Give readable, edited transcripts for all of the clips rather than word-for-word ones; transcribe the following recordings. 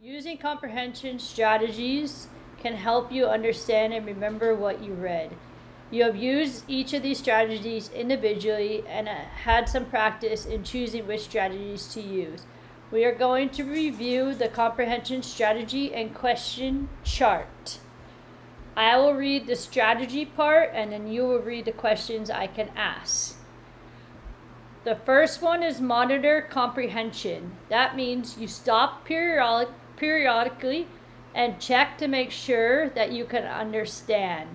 Using comprehension strategies can help you understand and remember what you read. You have used each of these strategies individually and had some practice in choosing which strategies to use. We are going to review the comprehension strategy and question chart. I will read the strategy part and then you will read the questions I can ask. The first one is monitor comprehension. That means you stop periodically and check to make sure that you can understand.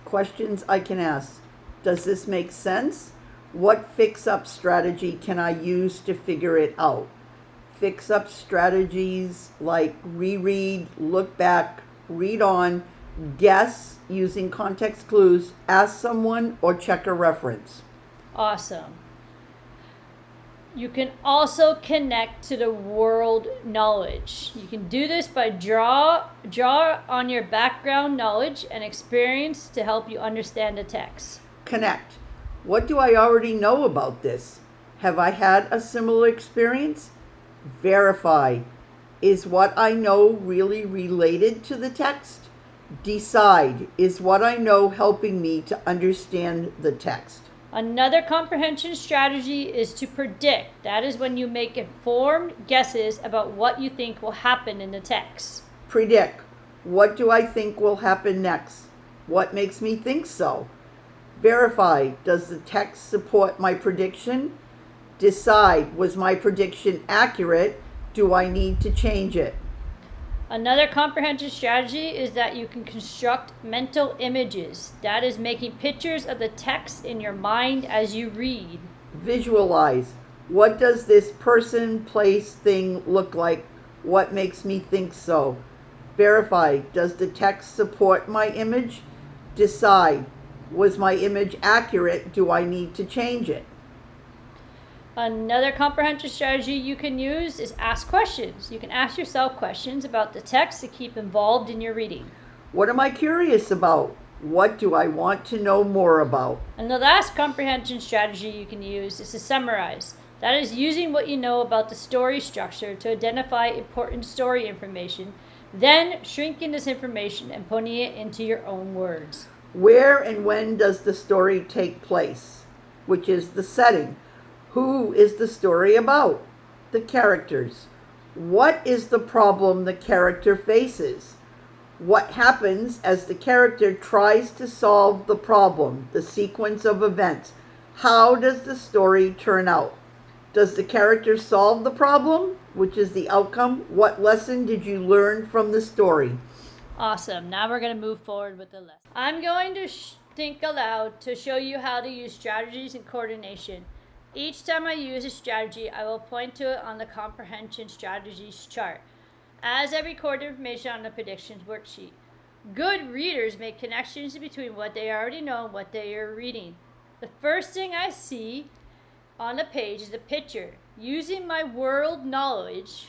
Questions I can ask. Does this make sense? What fix-up strategy can I use to figure it out? Fix-up strategies like reread, look back, read on, guess using context clues, ask someone, or check a reference. Awesome. You can also connect to the world knowledge. You can do this by draw on your background knowledge and experience to help you understand the text. Connect. What do I already know about this? Have I had a similar experience? Verify. Is what I know really related to the text? Decide. Is what I know helping me to understand the text? Another comprehension strategy is to predict. That is when you make informed guesses about what you think will happen in the text. Predict. What do I think will happen next? What makes me think so? Verify. Does the text support my prediction? Decide. Was my prediction accurate? Do I need to change it? Another comprehension strategy is that you can construct mental images. That is making pictures of the text in your mind as you read. Visualize. What does this person, place, thing look like? What makes me think so? Verify. Does the text support my image? Decide. Was my image accurate? Do I need to change it? Another comprehension strategy you can use is ask questions. You can ask yourself questions about the text to keep involved in your reading. What am I curious about? What do I want to know more about? And the last comprehension strategy you can use is to summarize. That is using what you know about the story structure to identify important story information, then shrinking this information and putting it into your own words. Where and when does the story take place? Which is the setting? Who is the story about? The characters. What is the problem the character faces? What happens as the character tries to solve the problem, the sequence of events? How does the story turn out? Does the character solve the problem, which is the outcome? What lesson did you learn from the story? Awesome. Now we're going to move forward with the lesson. I'm going to think aloud to show you how to use strategies and coordination. Each time I use a strategy, I will point to it on the comprehension strategies chart. As I record information on the predictions worksheet. Good readers make connections between what they already know and what they are reading. The first thing I see on the page is a picture. Using my world knowledge,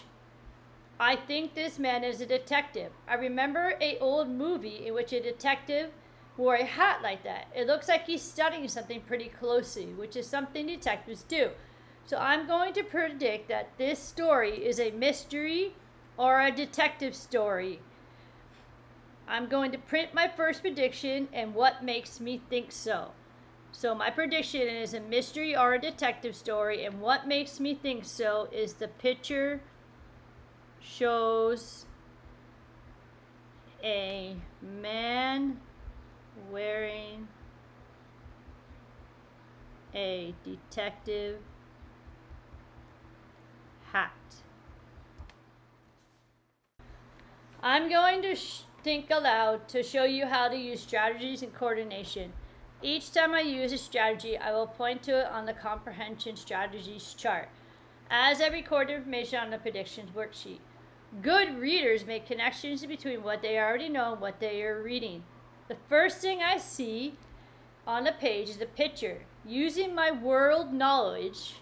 I think this man is a detective. I remember an old movie in which a detective wore a hat like that. It looks like he's studying something pretty closely, which is something detectives do. So I'm going to predict that this story is a mystery or a detective story. I'm going to print my first prediction and what makes me think so. So my prediction is a mystery or a detective story, and what makes me think so is the picture shows a man wearing a detective hat. I'm going to think aloud to show you how to use strategies and coordination. Each time I use a strategy, I will point to it on the comprehension strategies chart. As I record information on the predictions worksheet. Good readers make connections between what they already know and what they are reading. The first thing I see on the page is a picture. Using my world knowledge,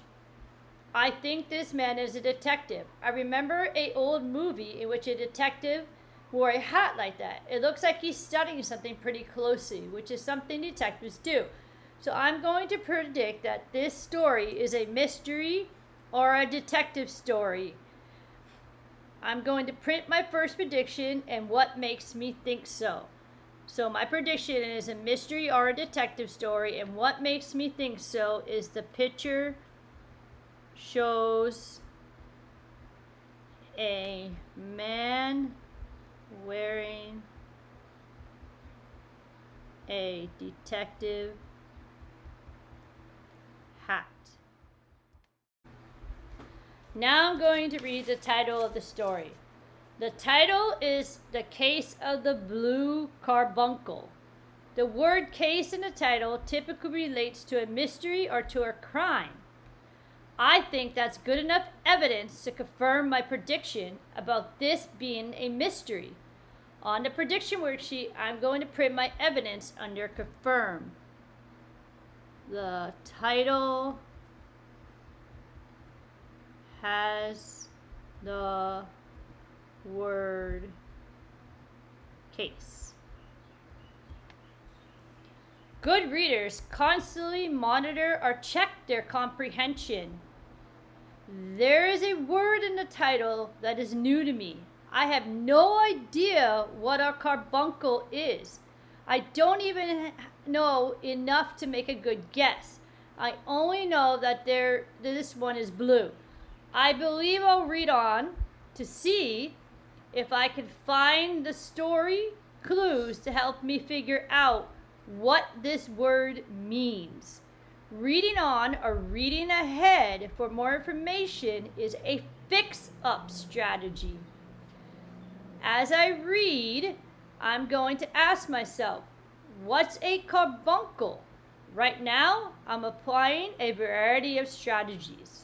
I think this man is a detective. I remember an old movie in which a detective wore a hat like that. It looks like he's studying something pretty closely, which is something detectives do. So I'm going to predict that this story is a mystery or a detective story. I'm going to print my first prediction and what makes me think so. So my prediction is a mystery or a detective story, and what makes me think so is the picture shows a man wearing a detective hat. Now I'm going to read the title of the story. The title is The Case of the Blue Carbuncle. The word case in the title typically relates to a mystery or to a crime. I think that's good enough evidence to confirm my prediction about this being a mystery. On the prediction worksheet, I'm going to print my evidence under confirm. The title has the word case. Good readers constantly monitor or check their comprehension. There is a word in the title that is new to me. I have no idea what a carbuncle is. I don't even know enough to make a good guess. I only know that this one is blue. I believe I'll read on to see if I can find the story clues to help me figure out what this word means. Reading on or reading ahead for more information is a fix-up strategy. As I read, I'm going to ask myself, what's a carbuncle? Right now, I'm applying a variety of strategies.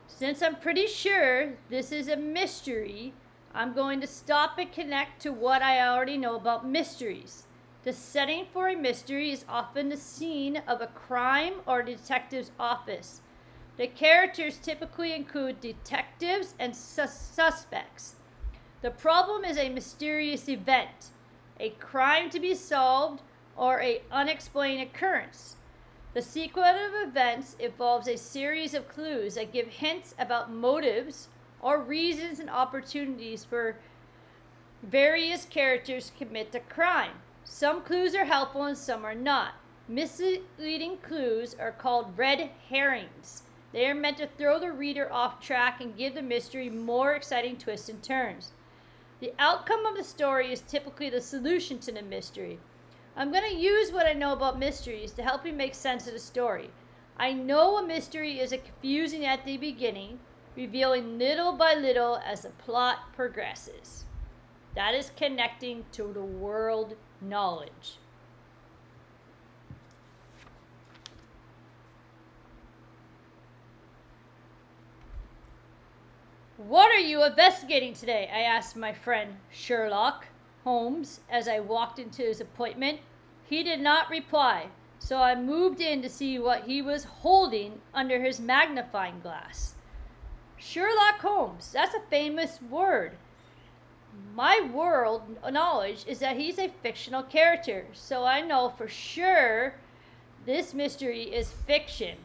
Since I'm pretty sure this is a mystery, I'm going to stop and connect to what I already know about mysteries. The setting for a mystery is often the scene of a crime or a detective's office. The characters typically include detectives and suspects. The problem is a mysterious event, a crime to be solved, or an unexplained occurrence. The sequence of events involves a series of clues that give hints about motives or reasons and opportunities for various characters to commit the crime. Some clues are helpful and some are not. Misleading clues are called red herrings. They are meant to throw the reader off track and give the mystery more exciting twists and turns. The outcome of the story is typically the solution to the mystery. I'm going to use what I know about mysteries to help me make sense of the story. I know a mystery is confusing at the beginning, revealing little by little as the plot progresses. That is connecting to the world knowledge. What are you investigating today? I asked my friend Sherlock Holmes as I walked into his appointment. He did not reply, so I moved in to see what he was holding under his magnifying glass. Sherlock Holmes, that's a famous word. My world knowledge is that he's a fictional character, so I know for sure this mystery is fiction.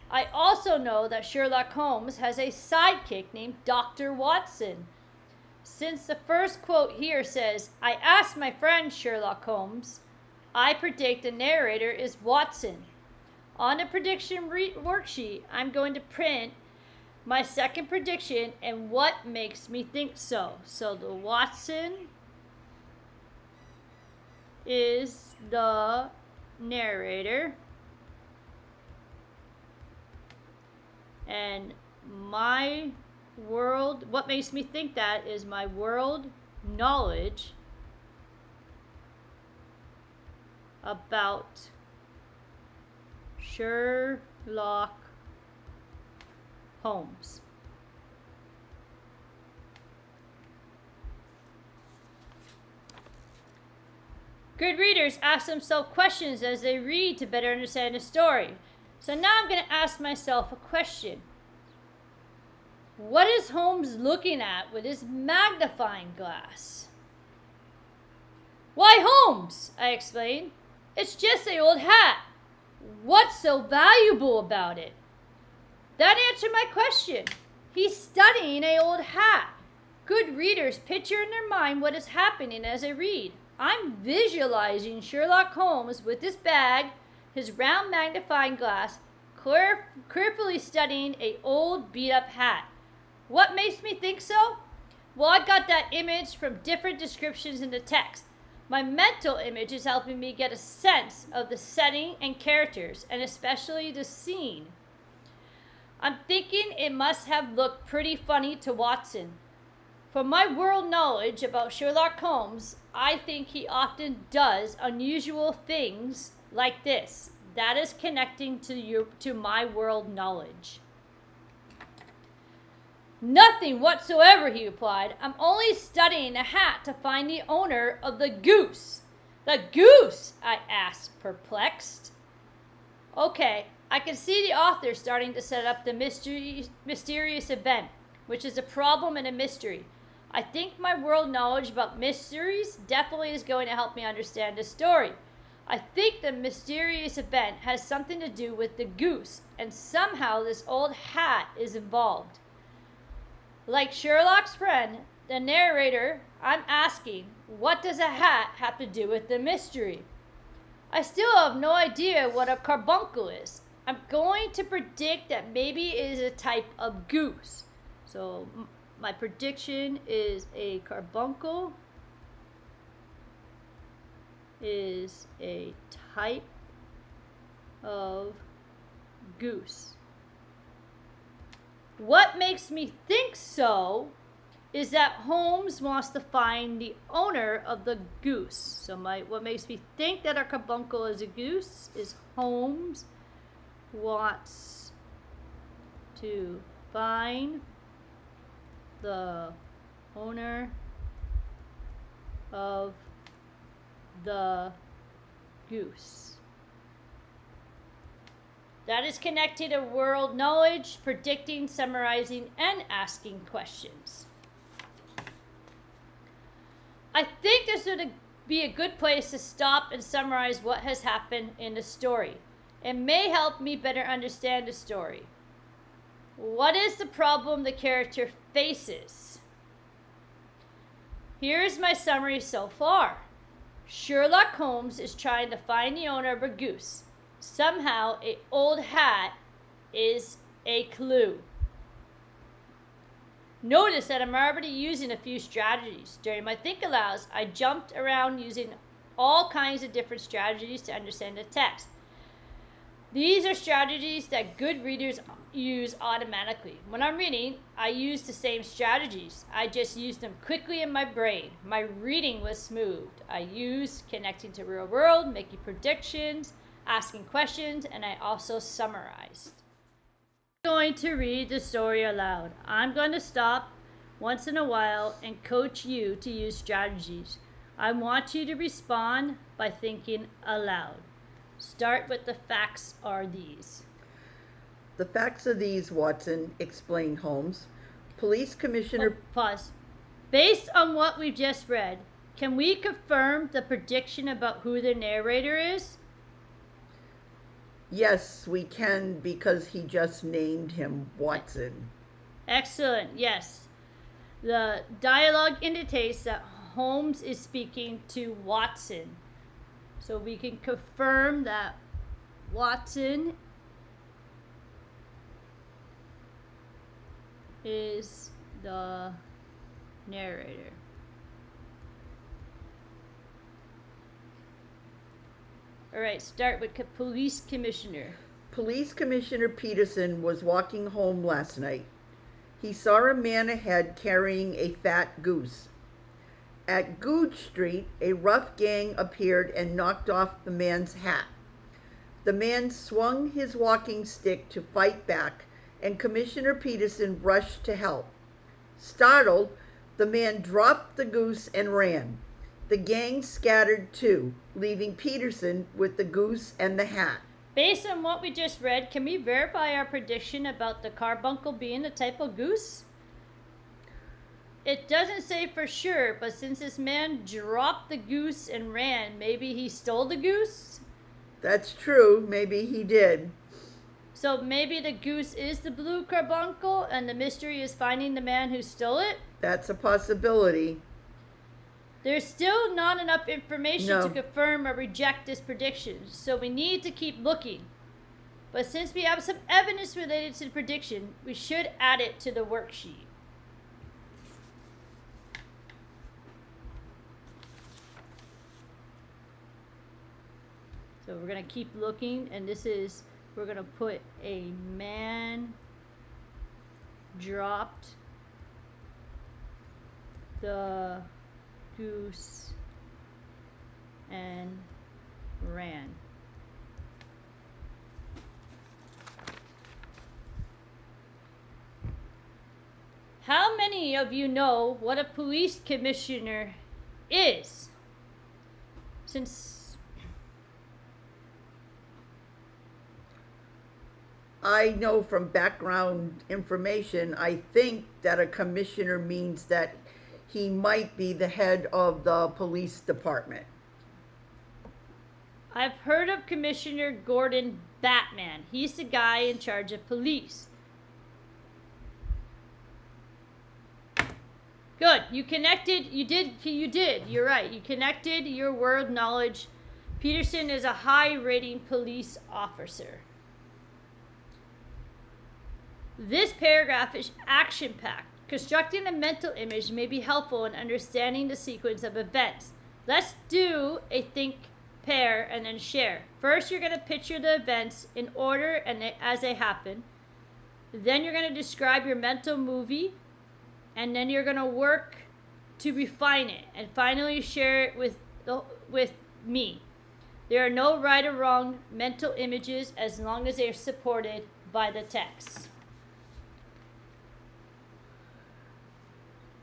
I also know that Sherlock Holmes has a sidekick named Dr. Watson. Since the first quote here says, I asked my friend Sherlock Holmes, I predict the narrator is Watson. On the prediction worksheet, I'm going to print my second prediction and what makes me think so. So the Watson is the narrator. And my world, what makes me think that is my world knowledge about Sherlock Holmes. Good readers ask themselves questions as they read to better understand the story. So now I'm going to ask myself a question. What is Holmes looking at with his magnifying glass? Why, Holmes, I exclaimed. It's just an old hat. What's so valuable about it? That answered my question. He's studying an old hat. Good readers picture in their mind what is happening as I read. I'm visualizing Sherlock Holmes with his bag, his round magnifying glass, carefully studying an old beat-up hat. What makes me think so? Well, I got that image from different descriptions in the text. My mental image is helping me get a sense of the setting and characters, and especially the scene. I'm thinking it must have looked pretty funny to Watson. From my world knowledge about Sherlock Holmes, I think he often does unusual things like this. That is connecting to my world knowledge. Nothing whatsoever, he replied. I'm only studying a hat to find the owner of the goose. The goose? I asked, perplexed. Okay, I can see the author starting to set up the mysterious event, which is a problem and a mystery. I think my world knowledge about mysteries definitely is going to help me understand the story. I think the mysterious event has something to do with the goose, and somehow this old hat is involved. Like Sherlock's friend, the narrator, I'm asking, what does a hat have to do with the mystery? I still have no idea what a carbuncle is. I'm going to predict that maybe it is a type of goose. So my prediction is a carbuncle is a type of goose. What makes me think so is that Holmes wants to find the owner of the goose. So what makes me think that our carbuncle is a goose is Holmes wants to find the owner of the goose. That is connected to world knowledge, predicting, summarizing, and asking questions. I think this would be a good place to stop and summarize what has happened in the story. It may help me better understand the story. What is the problem the character faces? Here is my summary so far. Sherlock Holmes is trying to find the owner of a goose. Somehow, an old hat is a clue. Notice that I'm already using a few strategies. During my think alouds, I jumped around using all kinds of different strategies to understand the text. These are strategies that good readers use automatically. When I'm reading, I use the same strategies. I just use them quickly in my brain. My reading was smooth. I used connecting to real world, making predictions, asking questions, and I also summarized. I'm going to read the story aloud. I'm going to stop once in a while and coach you to use strategies. I want you to respond by thinking aloud. Start with the facts are these. The facts are these, Watson, explained Holmes. Police Commissioner... Pause. Based on what we've just read, can we confirm the prediction about who the narrator is? Yes, we can, because he just named him Watson. Excellent, yes. The dialogue indicates that Holmes is speaking to Watson. So we can confirm that Watson is the narrator. All right, start with Police Commissioner. Police Commissioner Peterson was walking home last night. He saw a man ahead carrying a fat goose. At Goode Street, a rough gang appeared and knocked off the man's hat. The man swung his walking stick to fight back, and Commissioner Peterson rushed to help. Startled, the man dropped the goose and ran. The gang scattered too, leaving Peterson with the goose and the hat. Based on what we just read, can we verify our prediction about the carbuncle being a type of goose? It doesn't say for sure, but since this man dropped the goose and ran, maybe he stole the goose? That's true, maybe he did. So maybe the goose is the blue carbuncle and the mystery is finding the man who stole it? That's a possibility. There's still not enough information No. to confirm or reject this prediction, so we need to keep looking. But since we have some evidence related to the prediction, we should add it to the worksheet. So we're going to keep looking, and we're going to put a man dropped the goose and ran. How many of you know what a police commissioner is? I know from background information, I think that a commissioner means that he might be the head of the police department. I've heard of Commissioner Gordon Batman. He's the guy in charge of police. Good. You connected. You did. You're right. You connected your word knowledge. Peterson is a high rating police officer. This paragraph is action packed. Constructing a mental image may be helpful in understanding the sequence of events. Let's do a think, pair, and then share. First, you're going to picture the events in order and as they happen. Then you're going to describe your mental movie. And then you're going to work to refine it. And finally, share it with me. There are no right or wrong mental images as long as they are supported by the text.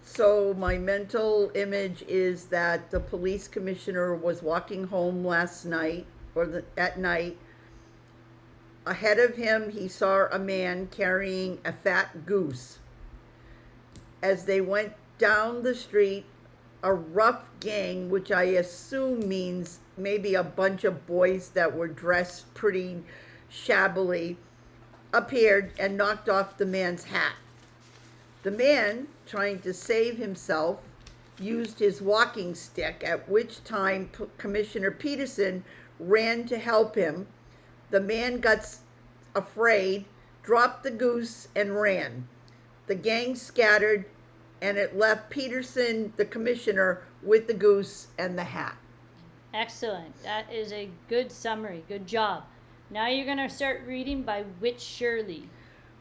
So my mental image is that the police commissioner was walking home last night, at night. Ahead of him, he saw a man carrying a fat goose. As they went down the street, a rough gang, which I assume means maybe a bunch of boys that were dressed pretty shabbily, appeared and knocked off the man's hat. The man, trying to save himself, used his walking stick, at which time Commissioner Peterson ran to help him. The man got afraid, dropped the goose, and ran. The gang scattered, and it left Peterson, the commissioner, with the goose and the hat. Excellent. That is a good summary. Good job. Now you're going to start reading by which Shirley.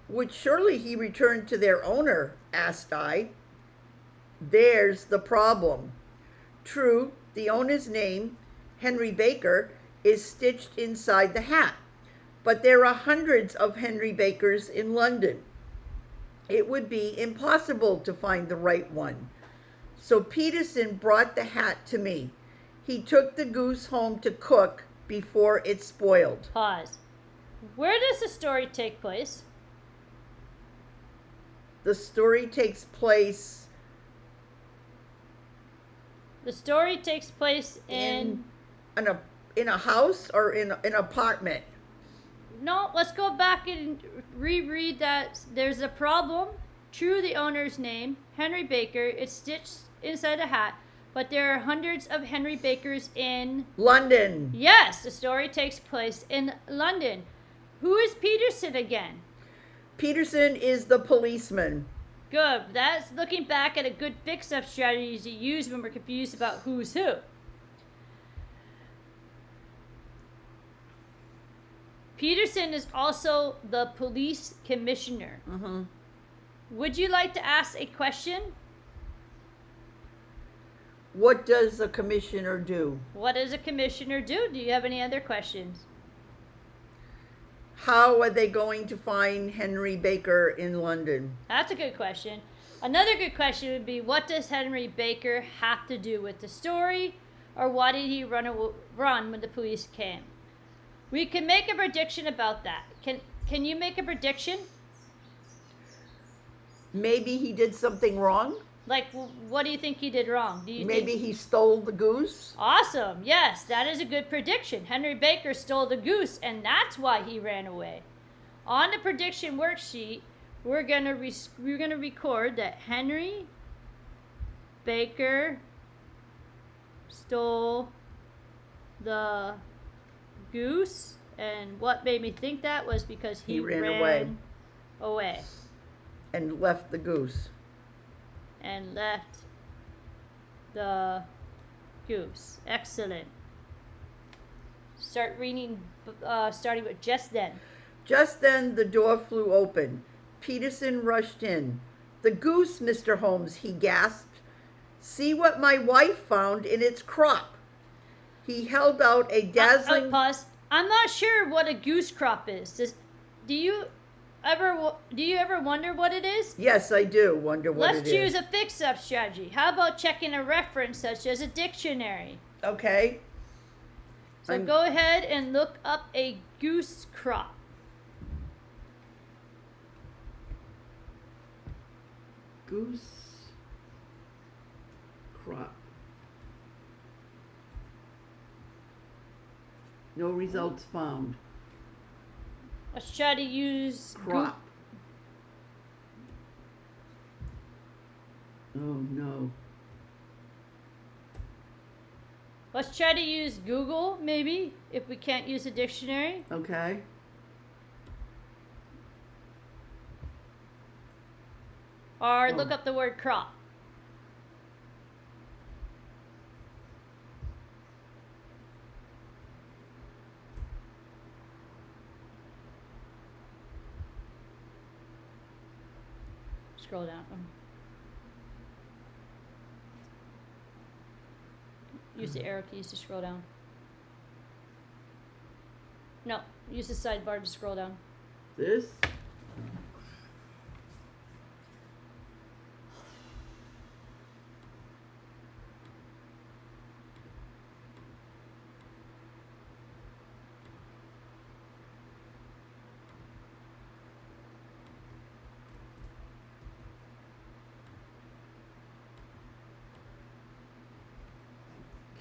Would surely he return to their owner, asked I. There's the problem. True, the owner's name, Henry Baker, is stitched inside the hat, but there are hundreds of Henry Bakers in London. It would be impossible to find the right one. So Peterson brought the hat to me. He took the goose home to cook before it spoiled. Pause. Where does the story take place? The story takes place in a house or in an apartment. No, let's go back and reread that. There's a problem. True, the owner's name, Henry Baker. It's stitched inside a hat, but there are hundreds of Henry Bakers in London. Yes, the story takes place in London. Who is Peterson again? Peterson is the policeman. Good. That's looking back at a good fix-up strategy to use when we're confused about who's who. Peterson is also the police commissioner. Mm-hmm. Would you like to ask a question? What does a commissioner do? What does a commissioner do? Do you have any other questions? How are they going to find Henry Baker in London? That's a good question. Another good question would be, what does Henry Baker have to do with the story? Or why did he run when the police came? We can make a prediction about that. Can you make a prediction? Maybe he did something wrong? Like, what do you think he did wrong? Maybe he stole the goose? Awesome. Yes, that is a good prediction. Henry Baker stole the goose, and that's why he ran away. On the prediction worksheet, we're gonna record that Henry Baker stole the goose, and what made me think that was because he ran away and left the goose. And left the goose. Excellent. Start reading, starting with just then. Just then the door flew open. Peterson rushed in. "The goose, Mr. Holmes," he gasped. "See what my wife found in its crop." He held out a dazzling... Pause. I'm not sure what a goose crop is. Do you ever wonder what it is? Yes, I do wonder what it is. Let's choose a fix-up strategy. How about checking a reference such as a dictionary? Okay. So go ahead and look up a goose crop. Goose crop. No results found. Let's try to use crop. Oh no. Let's try to use Google, maybe, if we can't use a dictionary. Okay. Or look up the word crop. Scroll down. Use the arrow keys to scroll down. No, use the sidebar to scroll down. This?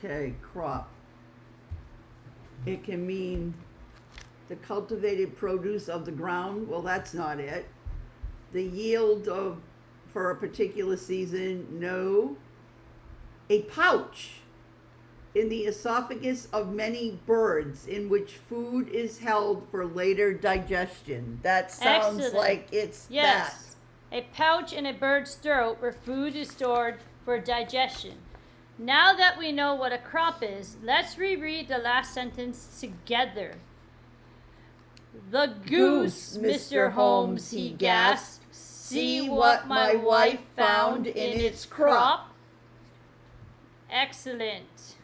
Okay, crop. It can mean the cultivated produce of the ground. Well, that's not it. The yield of for a particular season. No. A pouch in the esophagus of many birds in which food is held for later digestion. That sounds Excellent. like it's yes. That. A pouch in a bird's throat where food is stored for digestion. Now that we know what a crop is, let's reread the last sentence together. "The goose, Mr. Holmes," he gasped. "See what my wife found in its crop." Excellent.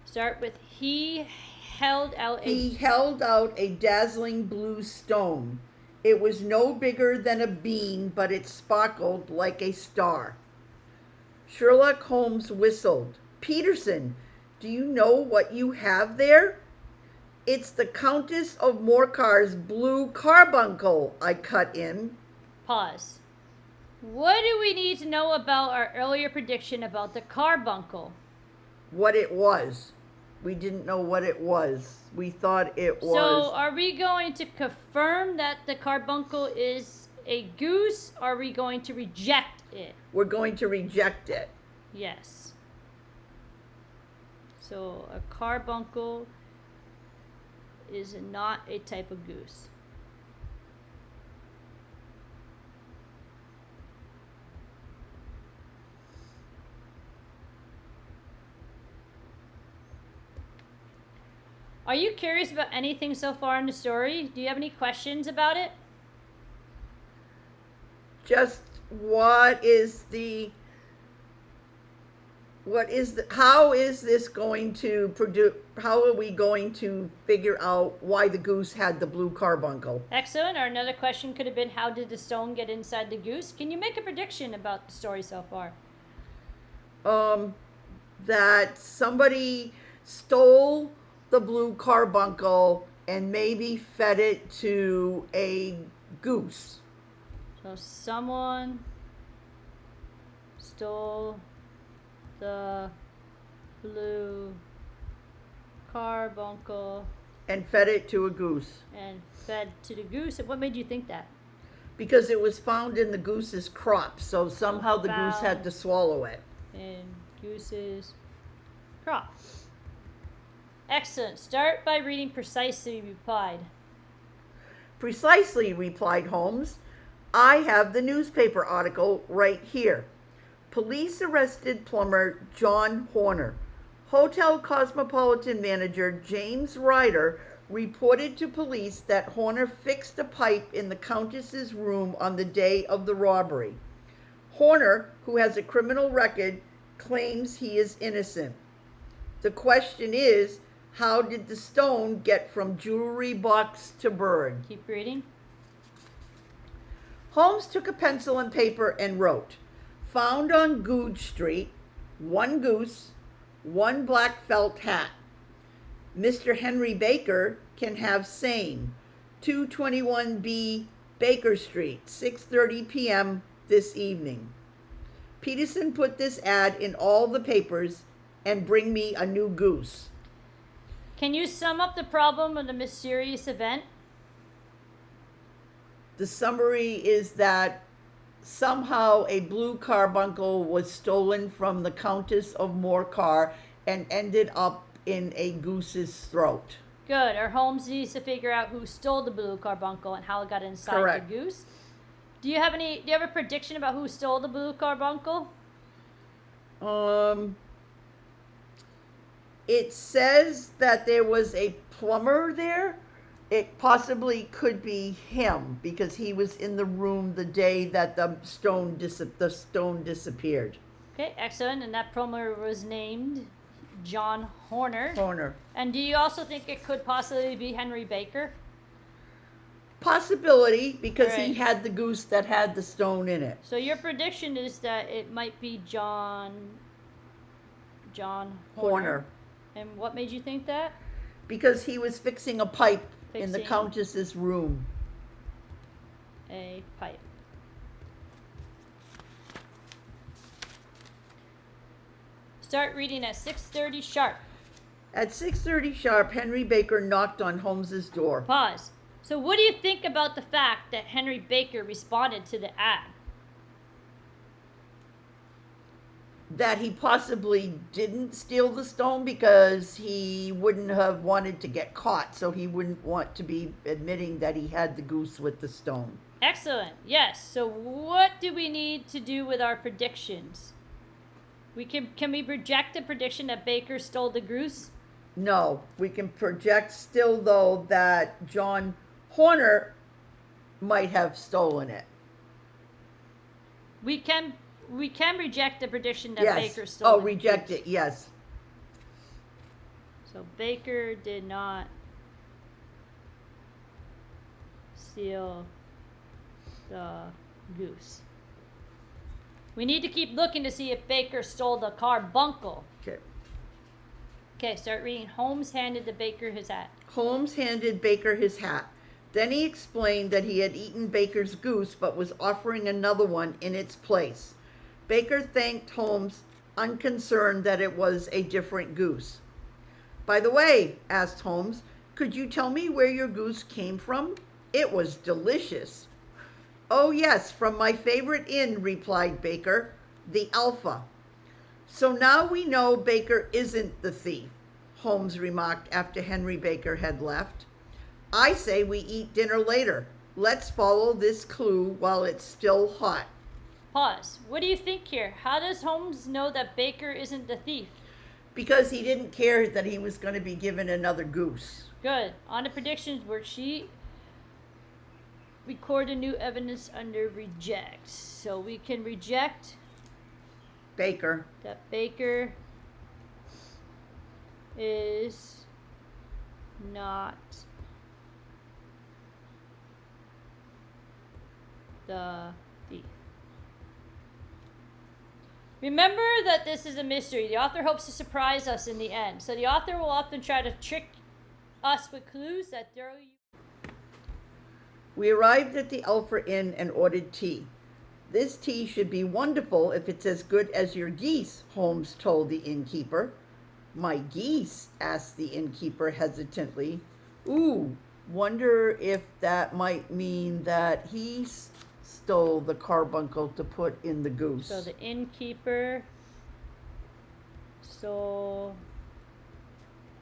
Start with he held out a dazzling blue stone. It was no bigger than a bean, but it sparkled like a star. Sherlock Holmes whistled. "Peterson, do you know what you have there?" "It's the Countess of Morcar's blue carbuncle," I cut in. Pause. What do we need to know about our earlier prediction about the carbuncle? What it was. We didn't know what it was. We thought it was... So are we going to confirm that the carbuncle is a goose, or are we going to reject it? We're going to reject it. Yes. So a carbuncle is not a type of goose. Are you curious about anything so far in the story? Do you have any questions about it? Just how is this going to produce, how are we going to figure out why the goose had the blue carbuncle? Excellent. Or another question could have been, how did the stone get inside the goose? Can you make a prediction about the story so far? That somebody stole the blue carbuncle and maybe fed it to a goose. So someone stole the blue carbuncle and fed it to a goose. and fed to the goose. And what made you think that? Because it was found in the goose's crop, so somehow the goose had to swallow it. In goose's crop. Excellent. Start by reading precisely, replied. Precisely, replied Holmes. I have the newspaper article right here. Police arrested plumber John Horner. Hotel Cosmopolitan manager James Ryder reported to police that Horner fixed a pipe in the Countess's room on the day of the robbery. Horner, who has a criminal record, claims he is innocent. The question is, how did the stone get from jewelry box to bird? Keep reading. Holmes took a pencil and paper and wrote, found on Goodge Street, 1 goose, 1 black felt hat. Mr. Henry Baker can have same, 221B Baker Street, 6:30 p.m. this evening. Peterson put this ad in all the papers and bring me a new goose. Can you sum up the problem of the mysterious event? The summary is that somehow a blue carbuncle was stolen from the Countess of Morcar and ended up in a goose's throat. Good. Our Holmes needs to figure out who stole the blue carbuncle and how it got inside Correct. the goose. Do you have a prediction about who stole the blue carbuncle? It says that there was a plumber there. It possibly could be him because he was in the room the day that the stone disappeared. Okay, excellent. And that plumber was named John Horner. Horner. And do you also think it could possibly be Henry Baker? Possibility, because he Right. had the goose that had the stone in it. So your prediction is that it might be John Horner. And what made you think that? Because he was fixing a pipe in the Fixing. Countess's room. A pipe. Start reading at 6:30 sharp. At 6:30 sharp, Henry Baker knocked on Holmes's door. Pause. So what do you think about the fact that Henry Baker responded to the ad? That he possibly didn't steal the stone because he wouldn't have wanted to get caught, so he wouldn't want to be admitting that he had the goose with the stone. Excellent. Yes. So what do we need to do with our predictions? Can we project the prediction that Baker stole the goose? No, we can project still, though, that John Horner might have stolen it. We can reject the prediction that Yes. Baker stole. Oh, the reject goose. it, yes. So Baker did not steal the goose. We need to keep looking to see if Baker stole the carbuncle. Okay. Okay, start reading. Holmes handed the Baker his hat. Holmes handed Baker his hat. Then he explained that he had eaten Baker's goose but was offering another one in its place. Baker thanked Holmes, unconcerned that it was a different goose. By the way, asked Holmes, could you tell me where your goose came from? It was delicious. Oh, yes, from my favorite inn, replied Baker, the Alpha. So now we know Baker isn't the thief, Holmes remarked after Henry Baker had left. I say we eat dinner later. Let's follow this clue while it's still hot. Pause. What do you think here? How does Holmes know that Baker isn't the thief? Because he didn't care that he was going to be given another goose. Good. On the predictions worksheet, record a new evidence under reject. So we can reject Baker. that Baker is not the thief. Remember that this is a mystery. The author hopes to surprise us in the end. So the author will often try to trick us with clues that throw you. We arrived at the Alpha Inn and ordered tea. This tea should be wonderful if it's as good as your geese, Holmes told the innkeeper. My geese? Asked the innkeeper hesitantly. Ooh, wonder if that might mean that he stole the carbuncle to put in the goose. So the innkeeper stole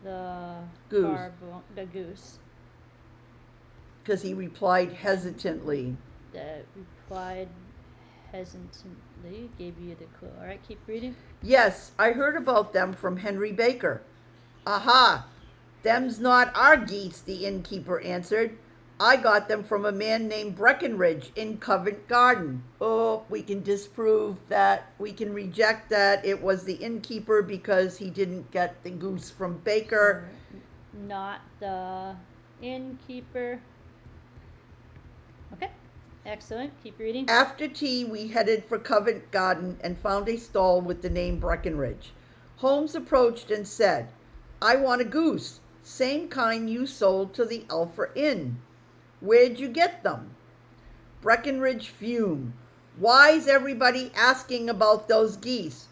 the Goose. the goose. Because he replied hesitantly. That replied hesitantly, gave you the clue. All right, keep reading. Yes, I heard about them from Henry Baker. Aha, them's not our geese, the innkeeper answered. I got them from a man named Breckenridge in Covent Garden. Oh, we can disprove that. We can reject that it was the innkeeper because he didn't get the goose from Baker. Not the innkeeper. Okay, excellent. Keep reading. After tea, we headed for Covent Garden and found a stall with the name Breckenridge. Holmes approached and said, I want a goose, same kind you sold to the Alpha Inn. Where'd you get them? Breckenridge fumed. Why's everybody asking about those geese?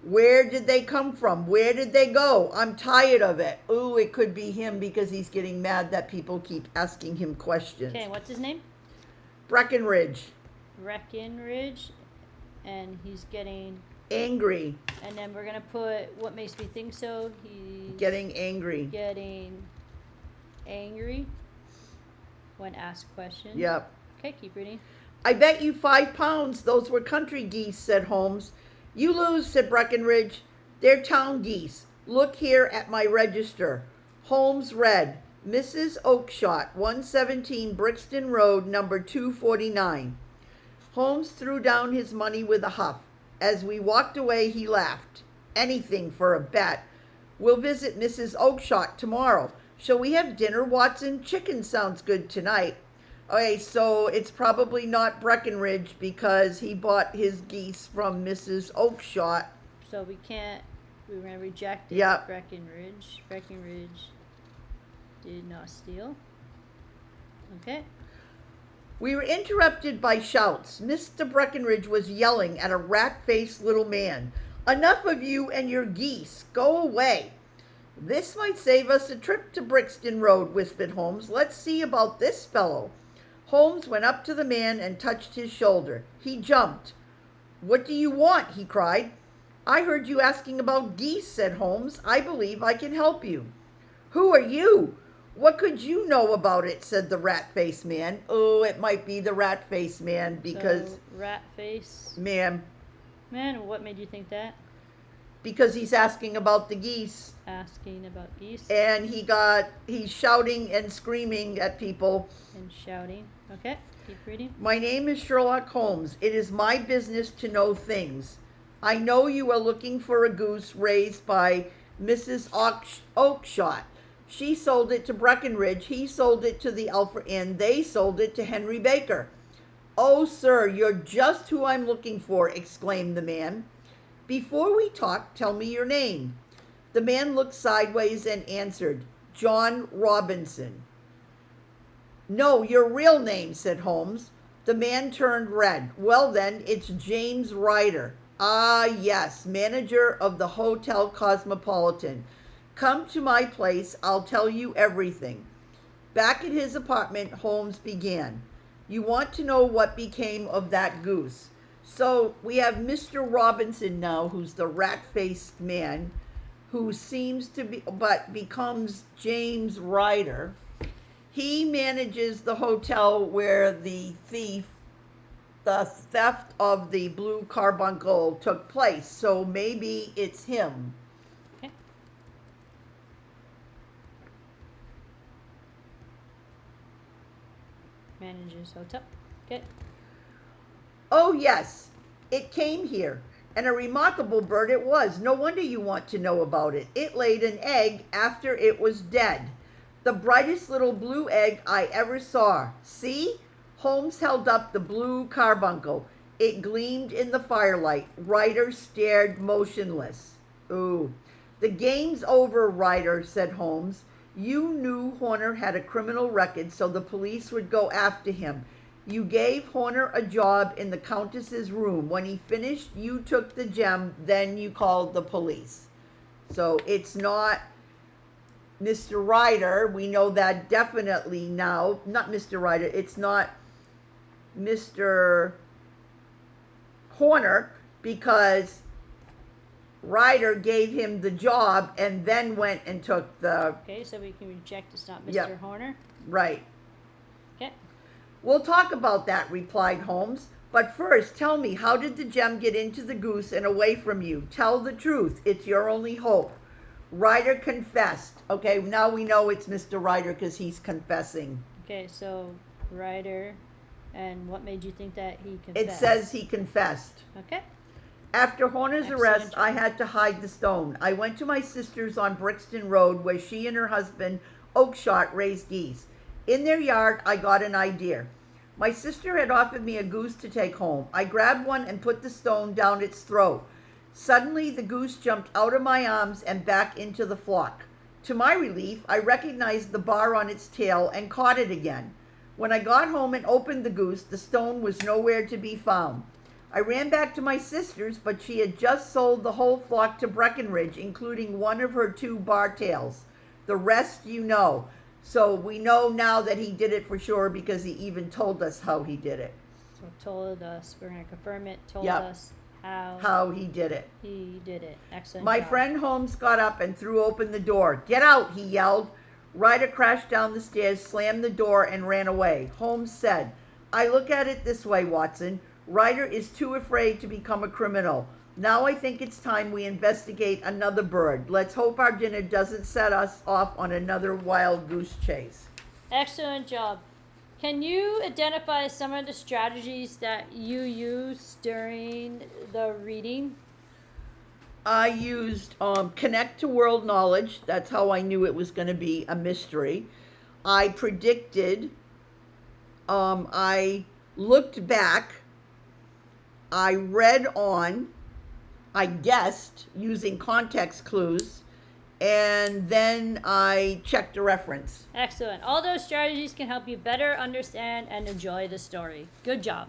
Where did they come from? Where did they go? I'm tired of it. Ooh, it could be him because he's getting mad that people keep asking him questions. Okay, what's his name? Breckenridge. Breckenridge. And he's getting Angry. And then we're going to put what makes me think so. He's Getting angry. getting angry when asked questions. Yep. Okay, keep reading. I bet you £5 those were country geese, said Holmes. You lose, said Breckenridge. They're town geese. Look here at my register. Holmes read, Mrs. Oakshott, 117 Brixton Road, number 249. Holmes threw down his money with a huff. As we walked away, he laughed. Anything for a bet. We'll visit Mrs. Oakshott tomorrow. Shall we have dinner, Watson? Chicken sounds good tonight. Okay, so it's probably not Breckenridge because he bought his geese from Mrs. Oakshott. So we're going to reject it. Yep. Breckenridge. Breckenridge did not steal. Okay. We were interrupted by shouts. Mr. Breckenridge was yelling at a rat-faced little man. Enough of you and your geese. Go away. This might save us a trip to Brixton Road, whispered Holmes. Let's see about this fellow. Holmes went up to the man and touched his shoulder. He jumped. What do you want? He cried. I heard you asking about geese, said Holmes. I believe I can help you. Who are you? What could you know about it? Said the rat-faced man. Oh, it might be the rat-faced man because... So, rat-face. Man, What made you think that? because he's asking about the geese. Asking about geese And he's shouting and screaming at people. and shouting. Okay, keep reading. My name is Sherlock Holmes. It is my business to know things. I know you are looking for a goose raised by Mrs. Oakshott. She sold it to Breckenridge. He sold it to the Alpha Inn. They sold it to Henry Baker. Oh, sir, you're just who I'm looking for, exclaimed the man. Before we talk, tell me your name. The man looked sideways and answered, John Robinson. No, your real name, said Holmes. The man turned red. Well then, it's James Ryder. Ah, yes, manager of the Hotel Cosmopolitan. Come to my place, I'll tell you everything. Back at his apartment, Holmes began. You want to know what became of that goose. So we have Mr. Robinson now, who's the rat-faced man, who seems to be, but becomes James Ryder. He manages the hotel where the theft of the blue carbuncle took place. So maybe it's him. Okay. Manager's hotel. Okay. Oh, yes, it came here, and a remarkable bird it was. No wonder you want to know about it. It laid an egg after it was dead. The brightest little blue egg I ever saw. See? Holmes held up the blue carbuncle. It gleamed in the firelight. Ryder stared motionless. Ooh. The game's over, Ryder, said Holmes. You knew Horner had a criminal record, so the police would go after him. You gave Horner a job in the Countess's room. When he finished, you took the gem, then you called the police. So it's not Mr. Ryder. We know that definitely now. Not Mr. Ryder. It's not Mr. Horner, because Ryder gave him the job and then went and took the. Okay, so we can reject it's not Mr. Yep. Horner. Right. Okay. We'll talk about that, replied Holmes. But first, tell me, how did the gem get into the goose and away from you? Tell the truth. It's your only hope. Ryder confessed. Okay, now we know it's Mr. Ryder because he's confessing. Okay, so Ryder, and what made you think that he confessed? It says he confessed. Okay. After Horner's Excellent arrest, job. I had to hide the stone. I went to my sister's on Brixton Road, where she and her husband, Oakshott, raised geese. In their yard, I got an idea. My sister had offered me a goose to take home. I grabbed one and put the stone down its throat. Suddenly, the goose jumped out of my arms and back into the flock. To my relief, I recognized the bar on its tail and caught it again. When I got home and opened the goose, the stone was nowhere to be found. I ran back to my sister's, but she had just sold the whole flock to Breckenridge, including one of her 2 bar tails. The rest you know. So we know now that he did it for sure, because he even told us how he did it. So told us, we're going to confirm it, told Yep. us how He did it. he did it. Excellent My job. friend Holmes got up and threw open the door. Get out, he yelled. Ryder crashed down the stairs, slammed the door, and ran away. Holmes said, I look at it this way, Watson. Ryder is too afraid to become a criminal. Now I think it's time we investigate another bird. Let's hope our dinner doesn't set us off on another wild goose chase. Excellent job. Can you identify some of the strategies that you used during the reading? I used connect to world knowledge. That's how I knew it was going to be a mystery. I predicted. I looked back. I read on. I guessed using context clues. And then I checked a reference. Excellent. All those strategies can help you better understand and enjoy the story. Good job.